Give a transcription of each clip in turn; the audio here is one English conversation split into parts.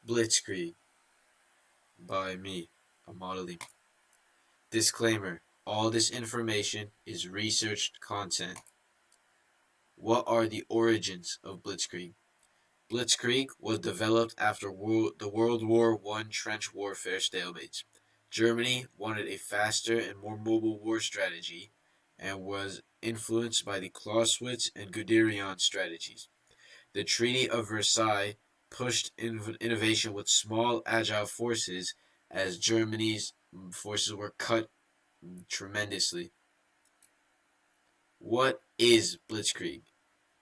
Blitzkrieg by me, Mullen. Disclaimer: all this information is researched content. What are the origins of Blitzkrieg? Blitzkrieg was developed after the World War I trench warfare stalemates. Germany wanted a faster and more mobile war strategy and was influenced by the Clausewitz and Guderian strategies. The Treaty of Versailles pushed innovation with small, agile forces as Germany's forces were cut tremendously. What is Blitzkrieg?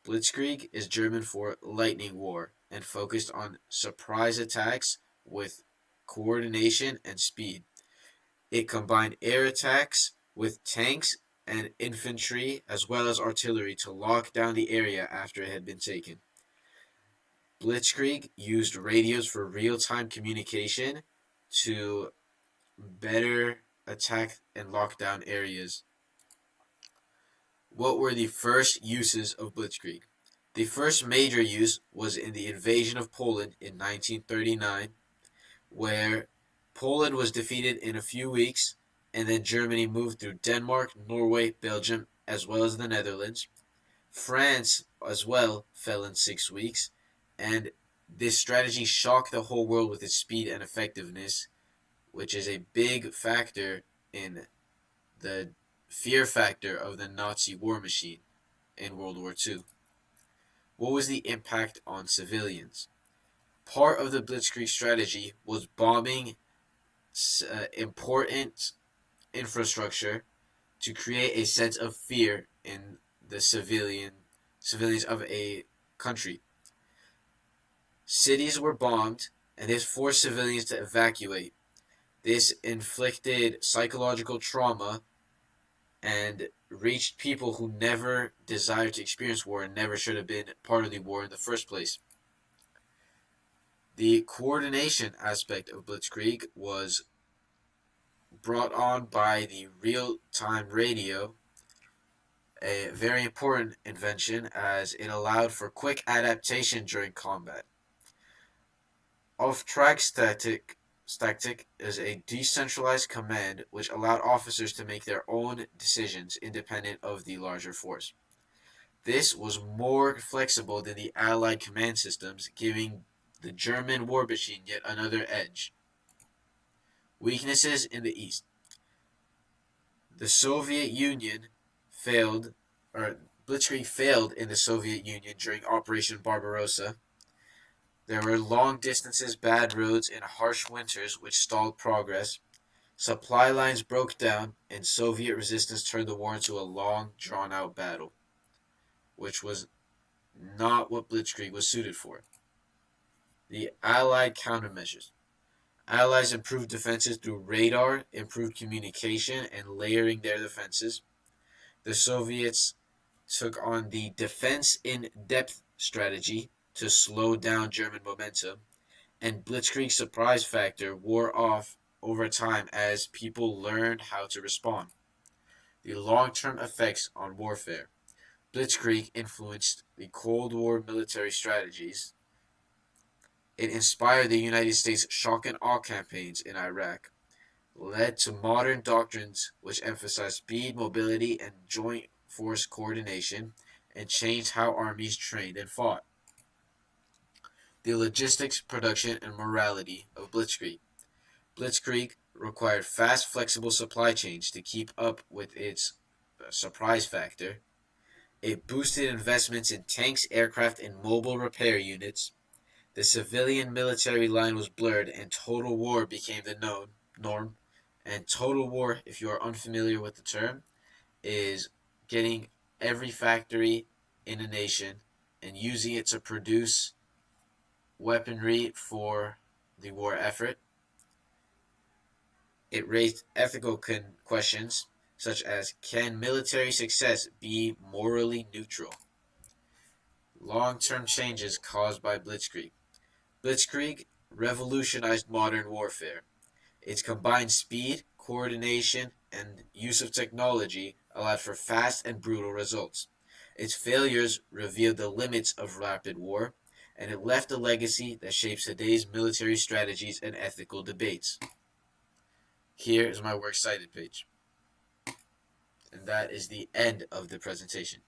Blitzkrieg is German for lightning war and focused on surprise attacks with coordination and speed. It combined air attacks with tanks and infantry as well as artillery to lock down the area after it had been taken. Blitzkrieg used radios for real-time communication to better attack and lock down areas. What were the first uses of Blitzkrieg? The first major use was in the invasion of Poland in 1939, where Poland was defeated in a few weeks, and then Germany moved through Denmark, Norway, Belgium, as well as the Netherlands. France, as well, fell in 6 weeks, and this strategy shocked the whole world with its speed and effectiveness, which is a big factor in the fear factor of the Nazi war machine in World War II. What was the impact on civilians? Part of the Blitzkrieg strategy was bombing important infrastructure to create a sense of fear in the civilians of a country. Cities were bombed, and this forced civilians to evacuate. This inflicted psychological trauma and reached people who never desired to experience war and never should have been part of the war in the first place. The coordination aspect of Blitzkrieg was brought on by the real-time radio, a very important invention as it allowed for quick adaptation during combat. Off-track static is a decentralized command which allowed officers to make their own decisions independent of the larger force. This was more flexible than the Allied command systems, giving the German war machine yet another edge. Weaknesses in the East. The Soviet Union failed, or Blitzkrieg failed in the Soviet Union during Operation Barbarossa. There were long distances, bad roads, and harsh winters which stalled progress. Supply lines broke down, and Soviet resistance turned the war into a long, drawn-out battle, which was not what Blitzkrieg was suited for. The Allied countermeasures. Allies improved defenses through radar, improved communication, and layering their defenses. The Soviets took on the defense-in-depth strategy to slow down German momentum, and Blitzkrieg's surprise factor wore off over time as people learned how to respond. The long-term effects on warfare. Blitzkrieg influenced the Cold War military strategies. It inspired the United States shock and awe campaigns in Iraq, led to modern doctrines which emphasize speed, mobility, and joint force coordination, and changed how armies trained and fought. The logistics, production, and morality of Blitzkrieg. Blitzkrieg required fast, flexible supply chains to keep up with its surprise factor. It boosted investments in tanks, aircraft, and mobile repair units. The civilian-military line was blurred, and total war became the norm. And total war, if you are unfamiliar with the term, is getting every factory in a nation and using it to produce weaponry for the war effort. It raised ethical questions such as, can military success be morally neutral? Long-term changes caused by Blitzkrieg. Blitzkrieg revolutionized modern warfare. Its combined speed, coordination, and use of technology allowed for fast and brutal results. Its failures revealed the limits of rapid war, and it left a legacy that shapes today's military strategies and ethical debates. Here is my works cited page. And that is the end of the presentation.